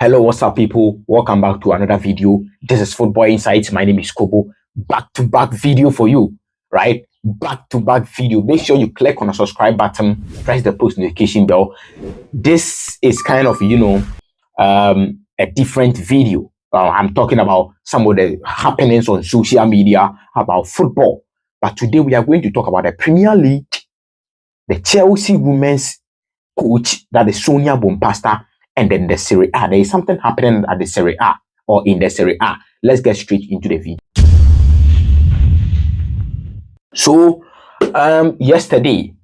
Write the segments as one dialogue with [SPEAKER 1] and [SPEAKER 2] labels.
[SPEAKER 1] Hello, what's up, people? Welcome back to another video. This is Football Insights. My name is Kobo. Back-to-back video for you, right? Back-to-back video. Make sure you click on the subscribe button, press the post notification bell. This is kind of, a different video. I'm talking about some of the happenings on social media about football. But today we are going to talk about the Premier League, the Chelsea women's coach, that is Sonia Bompaster, and then the Serie A. There is something happening at the Serie A or in the Serie A. Let's get straight into the video. So, yesterday,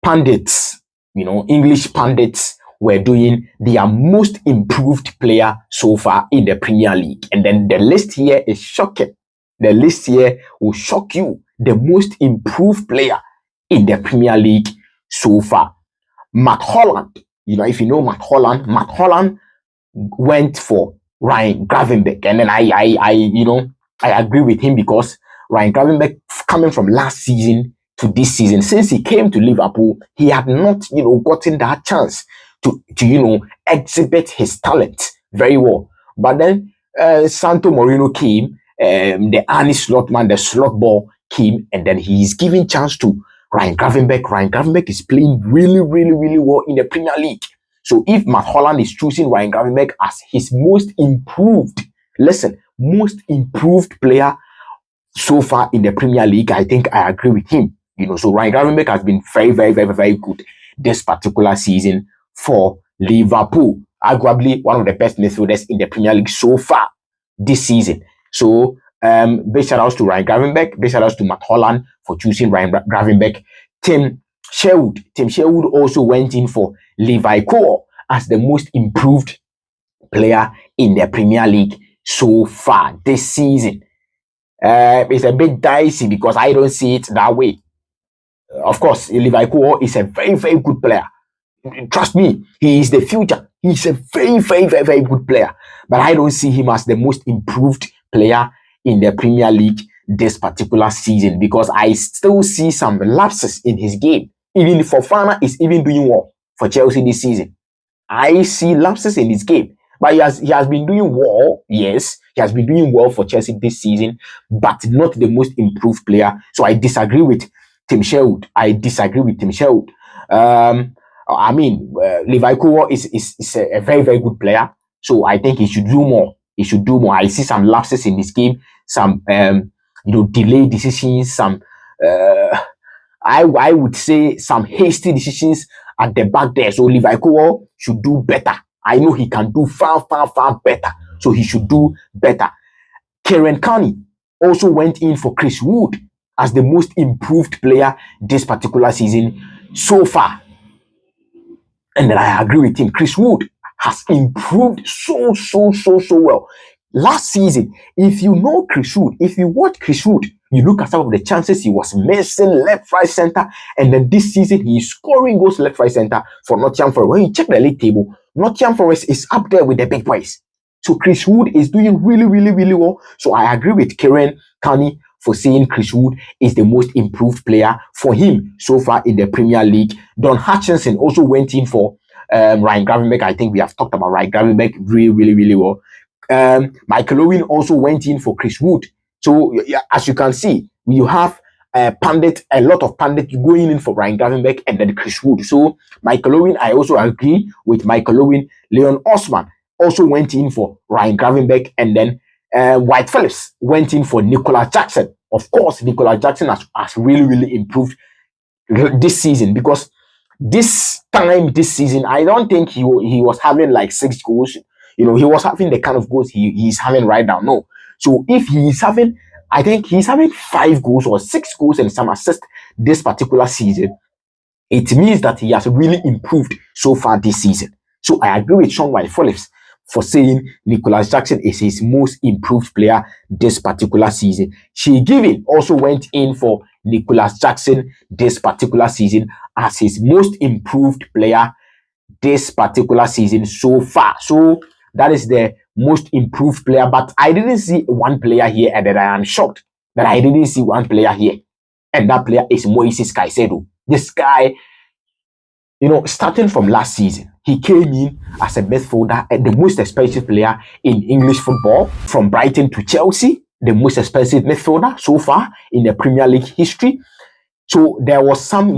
[SPEAKER 1] pundits, English pundits were doing their most improved player so far in the Premier League. And then the list here is shocking. The list here will shock you. The most improved player in the Premier League so far. Matt Holland, if you know Matt Holland went for Ryan Gravenberch, and then I agree with him because Ryan Gravenberch, coming from last season to this season, since he came to Liverpool, he had not gotten that chance to exhibit his talent very well. But then Santo Moreno came, the Arne Slotman, the slot ball came, and then he's giving chance to Ryan Gravenberch. Ryan Gravenberch is playing really well in the Premier League. So if Matt Holland is choosing Ryan Gravenberch as his most improved player so far in the Premier League, I think I agree with him. So Ryan Gravenberch has been very good this particular season for Liverpool. Arguably one of the best midfielders in the Premier League so far this season. So big shout outs to Ryan Gravenberch, big shout outs to Matt Holland for choosing Ryan Gravenberch. Tim Sherwood also went in for Levi Cole as the most improved player in the Premier League so far this season. It's a bit dicey because I don't see it that way. Of course, Levi Cole is a very good player. Trust me, he is the future. He's a very good player. But I don't see him as the most improved player in the Premier League this particular season because I still see some lapses in his game. Even Fofana is even doing well for Chelsea this season. I see lapses in his game. But he has been doing well, yes. He has been doing well for Chelsea this season, but not the most improved player. So I disagree with Tim Sherwood. Levi Cole is a very good player. So I think he should do more. I see some lapses in his game, some delayed decisions, some I would say some hasty decisions at the back there. So Levi Cole should do better. I know he can do far better. So he should do better. Kieran Carney also went in for Chris Wood as the most improved player this particular season so far. And then I agree with him. Chris Wood has improved so well. Last season, if you know Chris Wood, if you watch Chris Wood, you look at some of the chances he was missing left, right, center, and then this season he is scoring goals left, right, center for Nottingham Forest. When you check the league table, Nottingham Forest is up there with the big boys. So Chris Wood is doing really well. So I agree with Kieran Carney for saying Chris Wood is the most improved player for him so far in the Premier League. Don Hutchinson also went in for Ryan Gravenberch. I think we have talked about Ryan Gravenberch really well. Michael Owen also went in for Chris Wood. So as you can see, you have a lot of pundits going in for Ryan Gravenberch and then Chris Wood. So Michael Owen, I also agree with Michael Owen. Leon Osman also went in for Ryan Gravenberch, and then White Phillips went in for Nicolas Jackson. Of course, Nicolas Jackson has really improved this season because this season, I don't think he was having like 6 goals. He was having the kind of goals he's having right now. No. So if he's having, I think he's having 5 goals or 6 goals and some assists this particular season, it means that he has really improved so far this season. So I agree with Sean White Phillips for saying Nicolas Jackson is his most improved player this particular season. Shea Given also went in for Nicolas Jackson this particular season as his most improved player this particular season so far. So that is the most improved player. But I didn't see one player here, and that I am shocked that I didn't see one player here. And that player is Moises Caicedo. This guy Starting from last season, he came in as a midfielder and the most expensive player in English football, from Brighton to Chelsea, the most expensive midfielder so far in the Premier League history. So there was some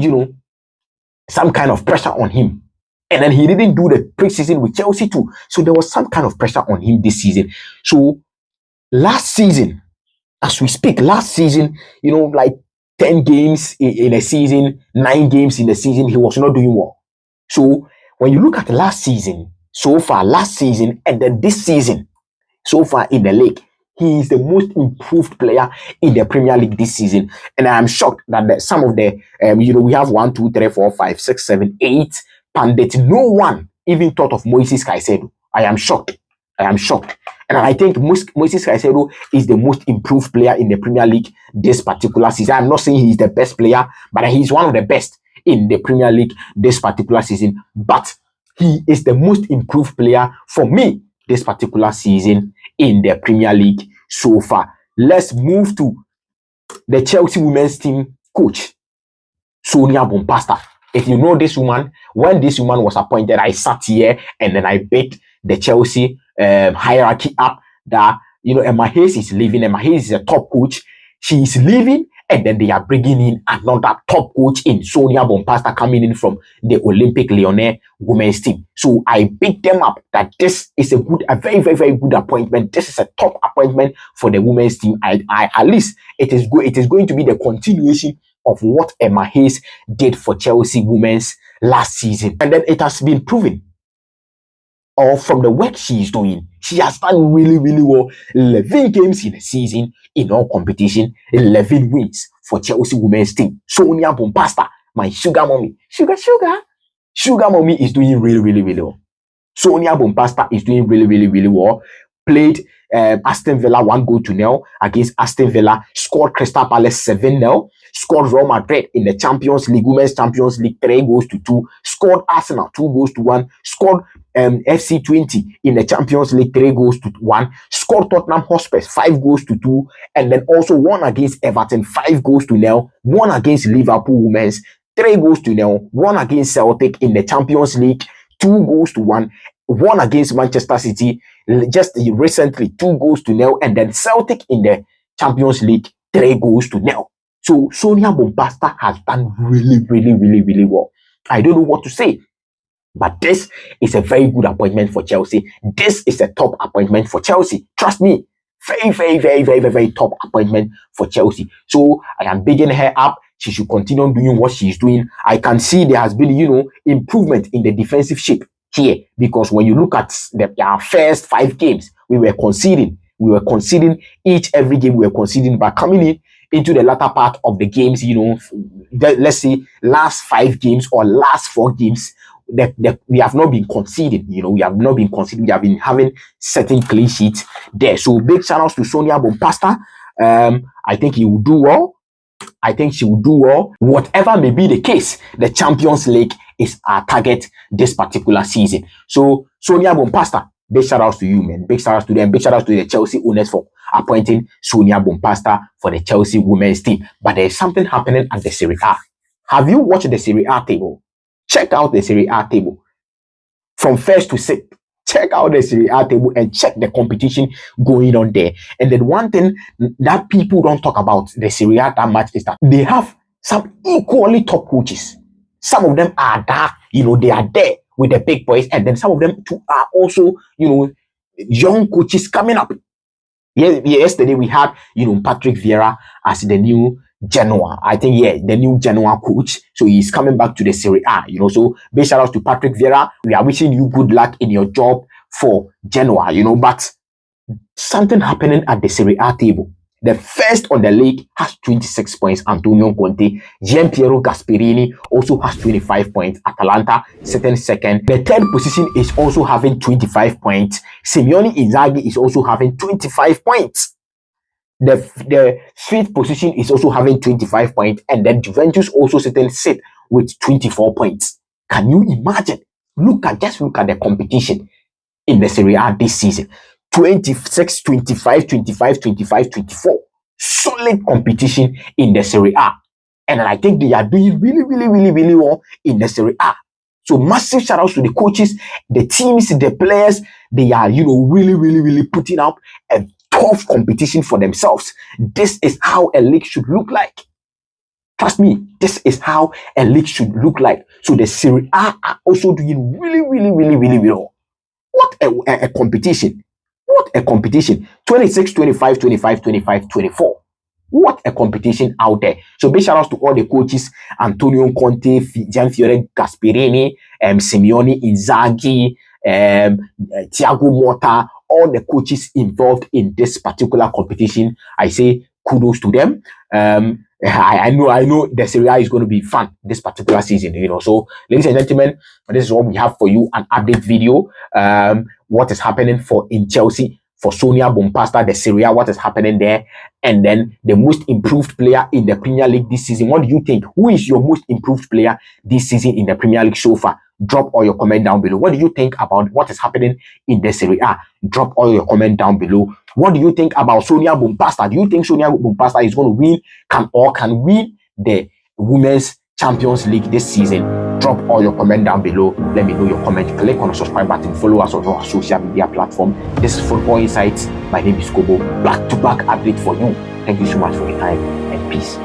[SPEAKER 1] kind of pressure on him. And then he didn't do the preseason with Chelsea too. So there was some kind of pressure on him this season. So last season, as we speak, like 10 games in a season, 9 games in a season, he was not doing well. So when you look at last season, and then this season, so far in the league, he is the most improved player in the Premier League this season. And I am shocked that some of the, we have 1, 2, 3, 4, 5, 6, 7, 8 pundits. No one even thought of Moises Caicedo. I am shocked. And I think Moises Caicedo is the most improved player in the Premier League this particular season. I'm not saying he's the best player, but he's one of the best in the Premier League this particular season. But he is the most improved player for me this particular season in the Premier League so far. Let's move to the Chelsea women's team coach, Sonia Bompaster. If you know this woman, when this woman was appointed, I sat here and then I bet the Chelsea hierarchy up that, Emma Hayes is leaving. Emma Hayes is a top coach. She is leaving, and then they are bringing in another top coach in Sonia Bompaster, coming in from the Olympique Lyonnais women's team. So I picked them up that this is a very, very, very good appointment. This is a top appointment for the women's team. At least it is going to be the continuation of what Emma Hayes did for Chelsea women's last season. And then it has been proven, or from the work she is doing, she has done really, really well. 11 games in a season in all competition, 11 wins for Chelsea women's team. Sonia Bompaster, my sugar mommy. Sugar mommy is doing really, really, really well. Sonia Bompaster is doing really, really, really well. Played Aston Villa 1-0 against Aston Villa. Scored Crystal Palace 7-0. Scored Real Madrid in the Champions League, Women's Champions League 3-2. Scored Arsenal 2-1. Scored FC20 in the Champions League 3-1. Scored Tottenham Hotspur 5-2. And then also won against Everton 5-0. Won against Liverpool Women's 3-0. Won against Celtic in the Champions League 2-1. Won against Manchester City just recently 2-0. And then Celtic in the Champions League 3-0. So Sonia Bompaster has done really, really, really, really well. I don't know what to say, but this is a very good appointment for Chelsea. This is a top appointment for Chelsea. Trust me, very, very, very, very, very, very top appointment for Chelsea. So I am bigging her up. She should continue doing what she's doing. I can see there has been, improvement in the defensive shape here, because when you look at our first 5 games, we were conceding every game we were conceding, but coming into the latter part of the games, let's say last 5 games or last 4 games, we have not been conceding. We have not been conceding. We have been having certain clean sheets there. So big shout outs to Sonia Bompaster. I think he will do well. I think she will do well. Whatever may be the case, the Champions League is our target this particular season. So Sonia Bompaster, big shout outs to you, man. Big shout outs to them. Big shout outs to the Chelsea owners for appointing Sonia Bompaster for the Chelsea women's team. But there's something happening at the Serie A. Have you watched the Serie A table? Check out the Serie A table from first to sixth. Check out the Serie A table and check the competition going on there. And then one thing that people don't talk about the Serie A that much is that they have some equally top coaches. Some of them are there, they are there with the big boys, and then some of them too are also, young coaches coming up. Yesterday we had, Patrick Vieira as the new Genoa. I think, the new Genoa coach. So he's coming back to the Serie A, So big shout out to Patrick Vieira. We are wishing you good luck in your job for Genoa, but something happening at the Serie A table. The first on the league has 26 points, Antonio Conte. Gianpiero Gasperini also has 25 points. Atalanta sitting second. The third position is also having 25 points. Simeone Inzaghi is also having 25 points. The fifth position is also having 25 points, and then Juventus also sitting sixth with 24 points. Can you imagine? Just look at the competition in the Serie A this season. 26, 25, 25, 25, 24. Solid competition in the Serie A. And I think they are doing really, really, really, really well in the Serie A. So massive shout outs to the coaches, the teams, the players. They are, really putting up a tough competition for themselves. This is how a league should look like. Trust me, this is how a league should look like. So the Serie A are also doing really well. What a competition. What a competition. 26, 25, 25, 25, 24. What a competition out there. So big shout outs to all the coaches, Antonio Conte, Gianfiore Gasperini, Simeone Inzaghi, Thiago Motta, all the coaches involved in this particular competition. I say kudos to them. I know the Serie A is going to be fun this particular season, So, ladies and gentlemen, this is what we have for you, an update video. What is happening in Chelsea, for Sonia Bompaster, the Serie A, what is happening there, and then the most improved player in the Premier League this season. What do you think? Who is your most improved player this season in the Premier League so far? Drop all your comment down below. What do you think about what is happening in the Serie A? Drop all your comment down below. What do you think about Sonia Bompaster? Do you think Sonia Bompaster is going to win, can win the Women's Champions League this season? Drop all your comment down below. Let me know your comment. Click on the subscribe button. Follow us on our social media platform. This is Football Insights. My name is Kobo. Back-to-back update for you. Thank you so much for your time and peace.